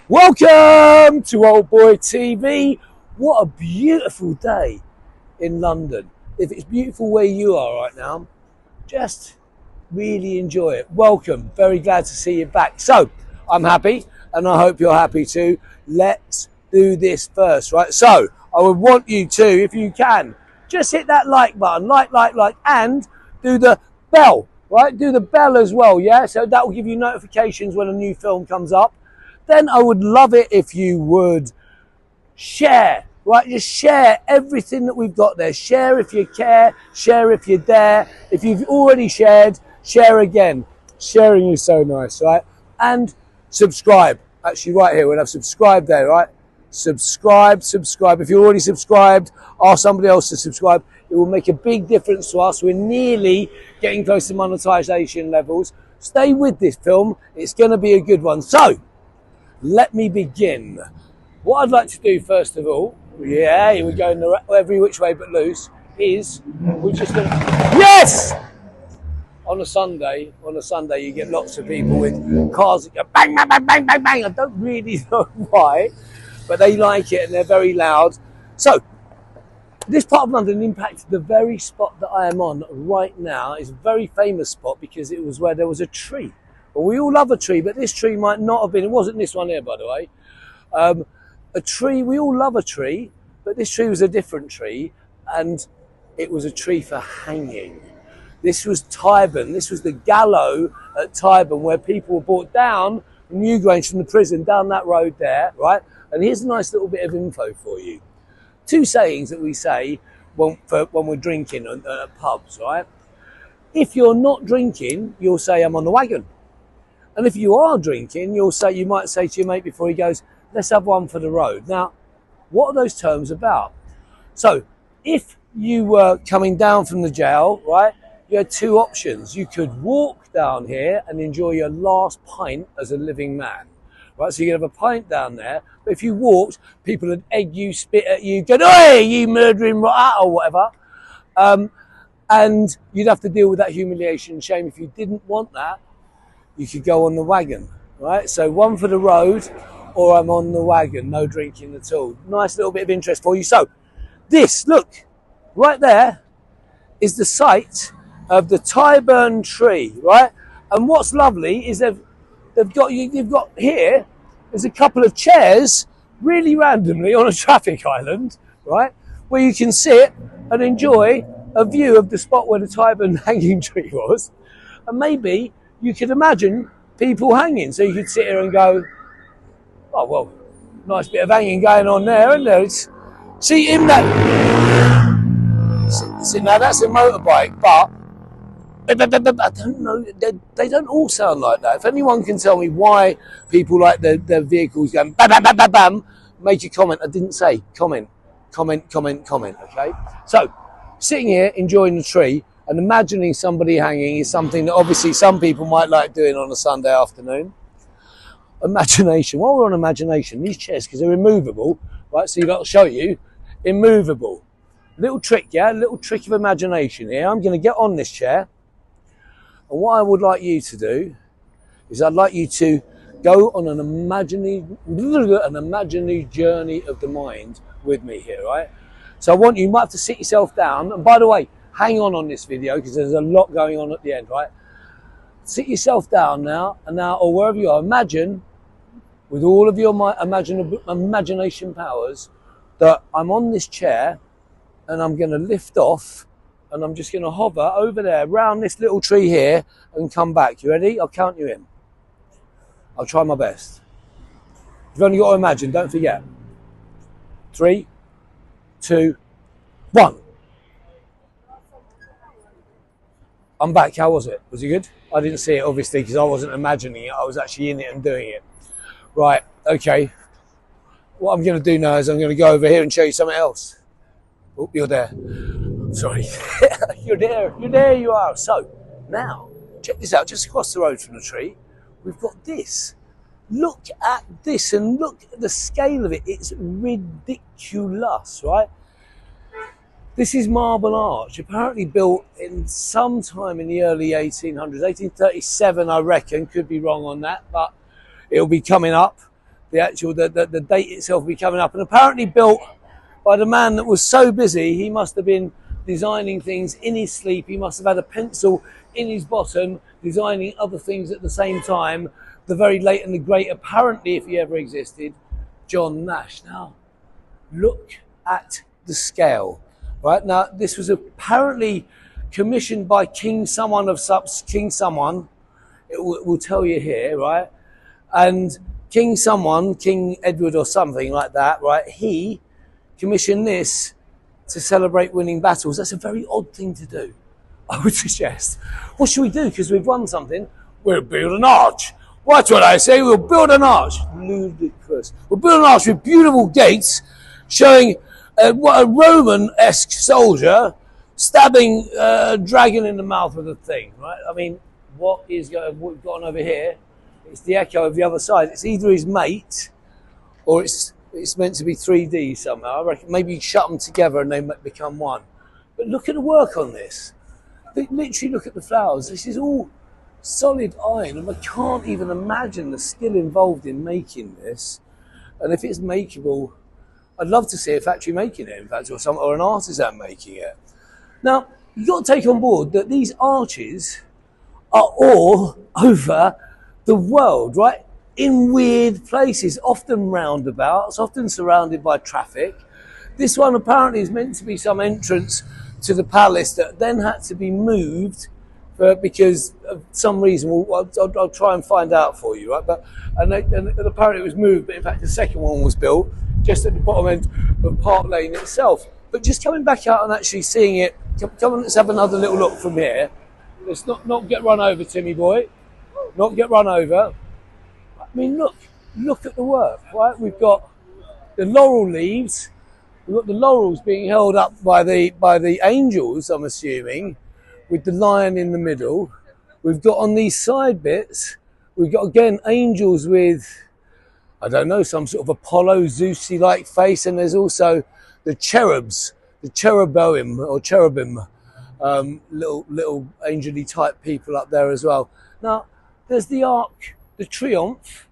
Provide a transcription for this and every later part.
Welcome to Old Boy TV. What a beautiful day in London. If it's beautiful where you are right now, just really enjoy it. Welcome. Very glad to see you back. So, I'm happy and I hope you're happy too. Let's do this first, right? So, I would want you to, if you can, just hit that like button, like, and do the bell, right? Do the bell as well, yeah? So that will give you notifications when a new film comes up. Then I would love it if you would share, right? Just share everything that we've got there. Share if you care, share if you dare. If you've already shared, share again. Sharing is so nice, right? And subscribe. Actually, right here, we'll have subscribe there, right? Subscribe. If you're already subscribed, ask somebody else to subscribe. It will make a big difference to us. We're nearly getting close to monetization levels. Stay with this film. It's going to be a good one. So, let me begin. What I'd like to do first of all, yeah, here we go every which way but loose, is we're just going to, yes! On a Sunday you get lots of people with cars that go bang, bang, bang, bang, bang, bang. I don't really know why, but they like it and they're very loud. So, this part of London impacted the very spot that I am on right now. It's a very famous spot because it was where there was a tree. Well, we all love a tree, but this tree might not have been. It wasn't this one here, by the way. A tree, we all love a tree, but this tree was a different tree, and it was a tree for hanging. This was Tyburn. This was the gallows at Tyburn, where people were brought down from Newgrange, from the prison, down that road there, right? And here's a nice little bit of info for you. Two sayings that we say when we're drinking at pubs, right? If you're not drinking, you'll say, I'm on the wagon. And if you are drinking, you might say to your mate before he goes, let's have one for the road. Now, what are those terms about? So, if you were coming down from the jail, right, you had two options. You could walk down here and enjoy your last pint as a living man, right? So you could have a pint down there. But if you walked, people would egg you, spit at you, go, "Oi, you murdering rat," or whatever. And you'd have to deal with that humiliation and shame. If you didn't want that, you could go on the wagon, right? So one for the road, or I'm on the wagon, no drinking at all. Nice little bit of interest for you. So this, look, right there is the site of the Tyburn tree, right? And what's lovely is they've got here, there's a couple of chairs really randomly on a traffic island, right? Where you can sit and enjoy a view of the spot where the Tyburn hanging tree was. And maybe you could imagine people hanging. So you could sit here and go, oh, well, nice bit of hanging going on there, isn't there? See, in that... See, now that's a motorbike, but I don't know, they don't all sound like that. If anyone can tell me why people like their vehicles going bam, bam, bam, bam, bam, make a comment. I didn't say comment, okay? So, sitting here, enjoying the tree, and imagining somebody hanging is something that obviously some people might like doing on a Sunday afternoon. Imagination. While we're on imagination, these chairs, because they're immovable, right? So I'll show you, immovable. Little trick, yeah? Little trick of imagination here. I'm going to get on this chair. And what I would like you to do is I'd like you to go on an imaginary journey of the mind with me here, right? So you might have to sit yourself down. And by the way, hang on this video because there's a lot going on at the end, right? Sit yourself down now, or wherever you are. Imagine, with all of your imagination powers, that I'm on this chair and I'm going to lift off and I'm just going to hover over there, around this little tree here, and come back. You ready? I'll count you in. I'll try my best. You've only got to imagine, don't forget. 3, 2, 1. I'm back. How was it? Was it good? I didn't see it, obviously, because I wasn't imagining it. I was actually in it and doing it. Right, okay. What I'm going to do now is I'm going to go over here and show you something else. Oh, you're there. Sorry. You're there you are. So, now, check this out. Just across the road from the tree, we've got this. Look at this and look at the scale of it. It's ridiculous, right? This is Marble Arch, apparently built in sometime in the early 1800s, 1837 I reckon, could be wrong on that, but it'll be coming up. the date itself will be coming up, and apparently built by the man that was so busy he must have been designing things in his sleep. He must have had a pencil in his bottom designing other things at the same time. The very late and the great, apparently, if he ever existed, John Nash. Now look at the scale. Right, now this was apparently commissioned by King someone of King someone, it will tell you here, right? And King someone, King Edward or something like that, right? He commissioned this to celebrate winning battles. That's a very odd thing to do, I would suggest. What should we do? Because we've won something. We'll build an arch. Watch what I say. We'll build an arch. Ludicrous. We'll build an arch with beautiful gates showing what a Roman-esque soldier stabbing a dragon in the mouth with a thing, right? I mean, what we've got on over here? It's the echo of the other side. It's either his mate, or it's meant to be 3D somehow. I reckon maybe you shut them together and they become one. But look at the work on this. Literally look at the flowers. This is all solid iron, and I can't even imagine the skill involved in making this. And if it's makeable, I'd love to see a factory making it, in fact, or an artisan making it. Now, you've got to take on board that these arches are all over the world, right? In weird places, often roundabouts, often surrounded by traffic. This one apparently is meant to be some entrance to the palace that then had to be moved because of some reason. I'll try and find out for you, right? And apparently it was moved, but in fact the second one was built just at the bottom end of Park Lane itself. But just coming back out and actually seeing it, come on, let's have another little look from here. Let's not get run over, Timmy boy. Not get run over. I mean, look at the work, right? We've got the laurel leaves. We've got the laurels being held up by the angels, I'm assuming, with the lion in the middle. We've got on these side bits, we've got again angels with, I don't know, some sort of Apollo, Zeusy-like face, and there's also the cherubs, the cherubim, little angel-y type people up there as well. Now, there's the Arc de Triomphe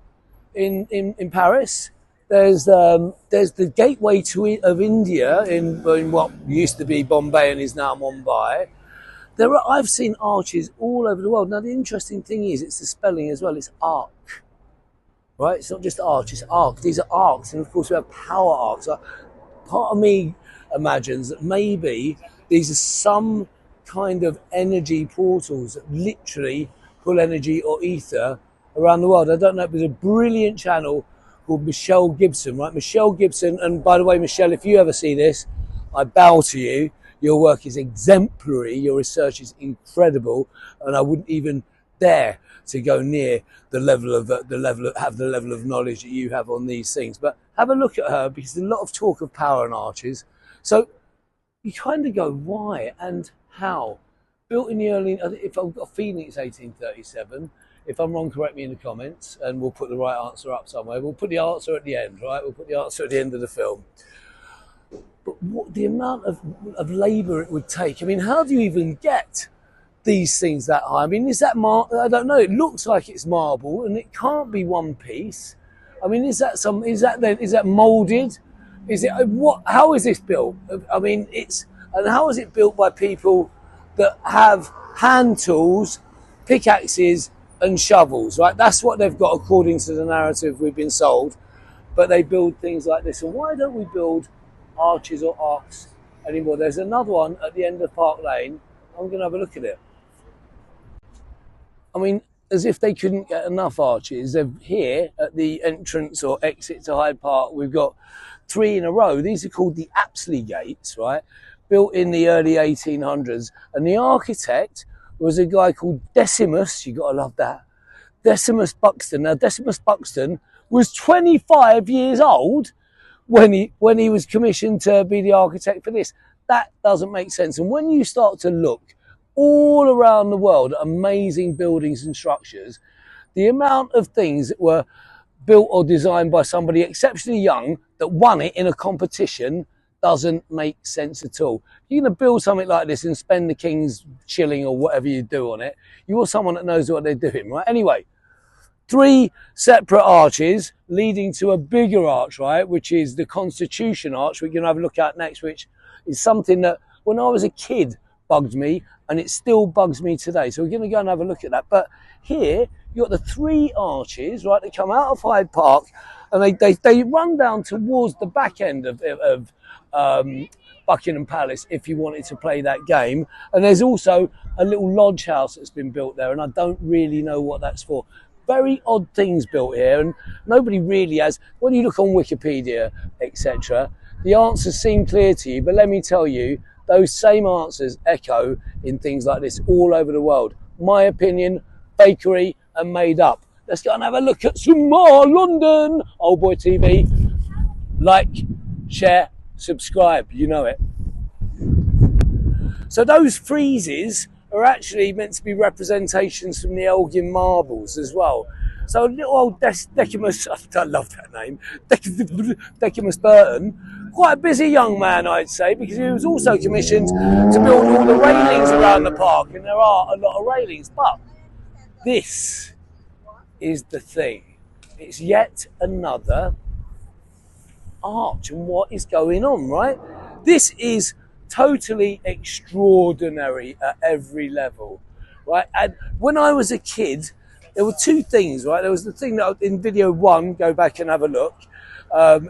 in Paris. There's the gateway of India in what used to be Bombay and is now Mumbai. I've seen arches all over the world. Now, the interesting thing is, it's the spelling as well. It's arc, right? It's not just arch, it's arc. These are arcs, and of course we have power arcs. So part of me imagines that maybe these are some kind of energy portals that literally pull energy or ether around the world. I don't know, there's a brilliant channel called Michelle Gibson, right? Michelle Gibson, and by the way, Michelle, if you ever see this, I bow to you. Your work is exemplary, your research is incredible, and I wouldn't even dare to go near the level of knowledge that you have on these things. But have a look at her, because there's a lot of talk of power and arches. So you kind of go, why and how? Built in the early, if I've got a feeling it's 1837. If I'm wrong, correct me in the comments, and we'll put the right answer up somewhere. We'll put the answer at the end, right? We'll put the answer at the end of the film. But what the amount of labour it would take. I mean, how do you even get these things that high? I mean, is that I don't know. It looks like it's marble, and it can't be one piece. I mean, is that moulded? Is it what? How is this built? I mean, and how is it built by people that have hand tools, pickaxes, and shovels? Right, that's what they've got according to the narrative we've been sold. But they build things like this, and why don't we build arches or arcs anymore? There's another one at the end of Park Lane. I'm going to have a look at it. I mean, as if they couldn't get enough arches. Here at the entrance or exit to Hyde Park, we've got 3 in a row. These are called the Apsley Gates, right? Built in the early 1800s. And the architect was a guy called Decimus. You got to love that. Decimus Buxton. Now, Decimus Buxton was 25 years old when he was commissioned to be the architect for this. That doesn't make sense. And when you start to look all around the world at amazing buildings and structures, the amount of things that were built or designed by somebody exceptionally young that won it in a competition doesn't make sense at all. You're going to build something like this and spend the king's shilling or whatever you do on it. You want someone that knows what they're doing, right? Anyway, 3 separate arches leading to a bigger arch, right, which is the Constitution Arch, we're going to have a look at next, which is something that when I was a kid bugged me, and it still bugs me today. So we're going to go and have a look at that. But here, you've got the 3 arches, right, that come out of Hyde Park, and they run down towards the back end of Buckingham Palace if you wanted to play that game. And there's also a little lodge house that's been built there, and I don't really know what that's for. Very odd things built here, and nobody really has. When you look on Wikipedia, etc., the answers seem clear to you, but let me tell you, those same answers echo in things like this all over the world. My opinion, fakery and made up. Let's go and have a look at some more London. Old Boy TV. Like, share, subscribe. You know it. So those friezes are actually meant to be representations from the Elgin marbles as well. So little old Decimus, I love that name, Decimus Burton, quite a busy young man, I'd say, because he was also commissioned to build all the railings around the park, and there are a lot of railings. But this is the thing. It's yet another arch, and what is going on, right? This is totally extraordinary at every level, right? And when I was a kid, there were 2 things, right? There was the thing that in video 1, go back and have a look,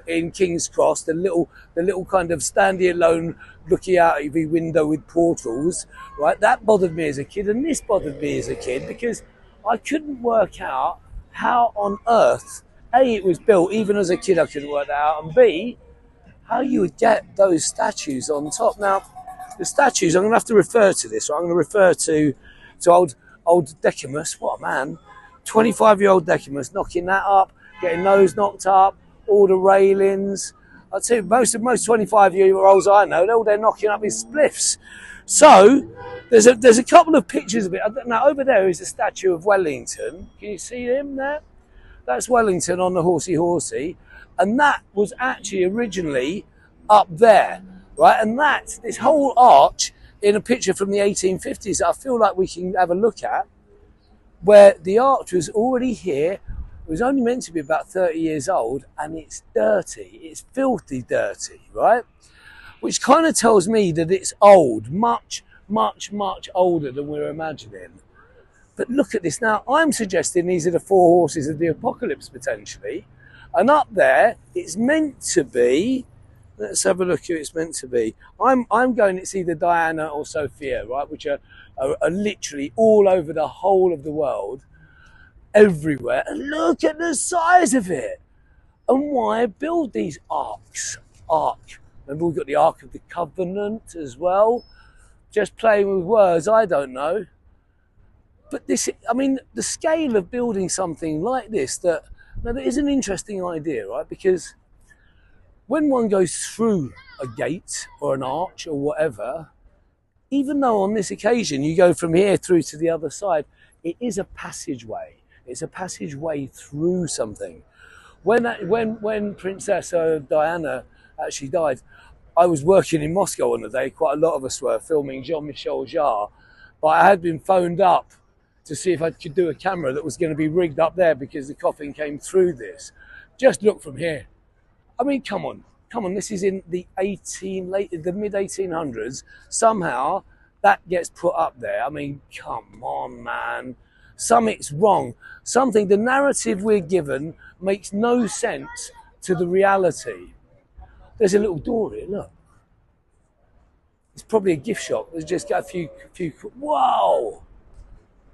in King's Cross, the little kind of standing alone, looking out of the window with portals, right? That bothered me as a kid, and this bothered me as a kid because I couldn't work out how on earth, A, it was built. Even as a kid, I couldn't work that out, and B, how you would get those statues on top. Now, the statues, I'm going to have to refer to this, right? I'm going to refer to old Decimus. What a man. 25-year-old Decimus, knocking that up, getting those knocked up, all the railings. I'd say most 25-year-olds I know, they're knocking up his spliffs. So there's a couple of pictures of it. Now over there is a statue of Wellington. Can you see him there? That's Wellington on the horsey, and that was actually originally up there, right? And this whole arch in a picture from the 1850s, I feel like we can have a look at, where the arch was already here. It was only meant to be about 30 years old, and it's dirty. It's filthy dirty, right? Which kind of tells me that it's old, much, much, much older than we're imagining. But look at this. Now, I'm suggesting these are the 4 horses of the apocalypse, potentially. And up there, it's meant to be, let's have a look who it's meant to be. I'm going, it's either Diana or Sophia, right? Which are literally all over the whole of the world, everywhere. And look at the size of it. And why build these arcs? Remember, we've got the Ark of the Covenant as well. Just playing with words, I don't know. But this, I mean, the scale of building something like this, now that is an interesting idea, right? Because when one goes through a gate or an arch or whatever, even though on this occasion you go from here through to the other side, it is a passageway. It's a passageway through something. When Princess Diana actually died, I was working in Moscow on the day. Quite a lot of us were filming Jean-Michel Jarre, but I had been phoned up to see if I could do a camera that was going to be rigged up there because the coffin came through this. Just look from here. I mean, come on. This is in the mid 1800s. Somehow that gets put up there. I mean, come on, man. Something's wrong. The narrative we're given makes no sense to the reality. There's a little door here, look. It's probably a gift shop. There's just got a few, whoa!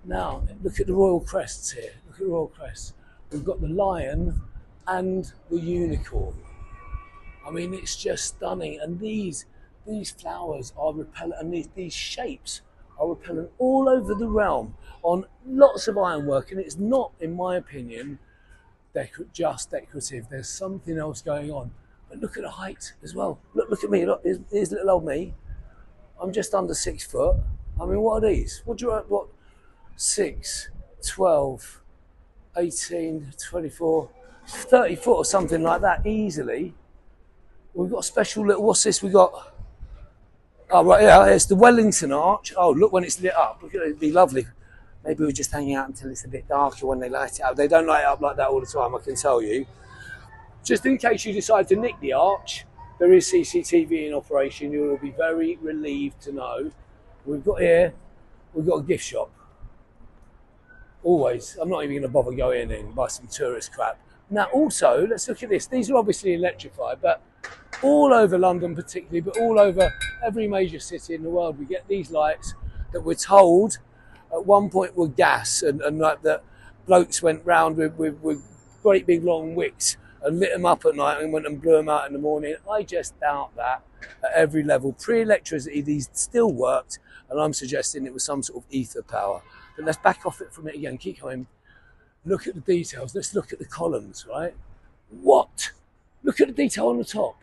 Now, look at the royal crests here. Look at the royal crests. We've got the lion and the unicorn. I mean, it's just stunning. And these flowers are repellent, and these shapes are repellent all over the realm on lots of ironwork. And it's not, in my opinion, just decorative. There's something else going on. But look at the height as well. Look at me. Look, here's little old me. I'm just under 6 foot. I mean, what are these? What? 6, 12, 18, 24, 30 foot or something like that easily. We've got a special little, what's this? We got, oh right, yeah, it's the Wellington Arch. Oh, look when it's lit up. Look at it, it'd be lovely. Maybe we're just hanging out until it's a bit darker when they light it up. They don't light it up like that all the time, I can tell you. Just in case you decide to nick the arch, there is CCTV in operation. You will be very relieved to know. We've got a gift shop. Always. I'm not even going to bother going in and buy some tourist crap. Now also, let's look at this. These are obviously electrified, but all over London particularly, but all over every major city in the world, we get these lights that we're told at one point were gas, and like that blokes went round with great big long wicks and lit them up at night and went and blew them out in the morning. I just doubt that at every level. Pre-electricity, these still worked, and I'm suggesting it was some sort of ether power. But let's back off it from it again. Keep going. Look at the details. Let's look at the columns, right? What? Look at the detail on the top.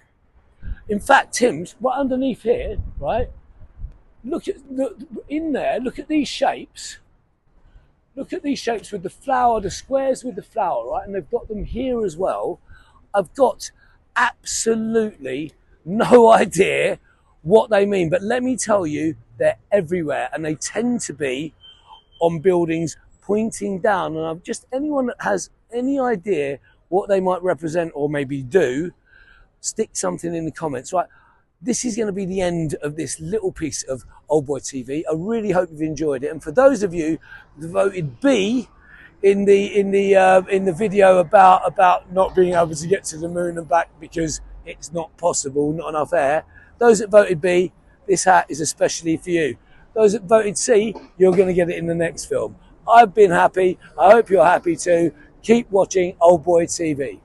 In fact, Tim's right underneath here, right? Look in there. Look at these shapes. Look at these shapes with the flower, the squares with the flower, right? And they've got them here as well. I've got absolutely no idea what they mean, but let me tell you, they're everywhere, and they tend to be on buildings pointing down. And anyone that has any idea what they might represent or maybe do, stick something in the comments, right? This is going to be the end of this little piece of Old Boy TV. I really hope you've enjoyed it. And for those of you that voted B in the video about not being able to get to the moon and back because it's not possible, not enough air, those that voted B, this hat is especially for you. Those that voted C, you're going to get it in the next film. I've been happy. I hope you're happy too. Keep watching Old Boy TV.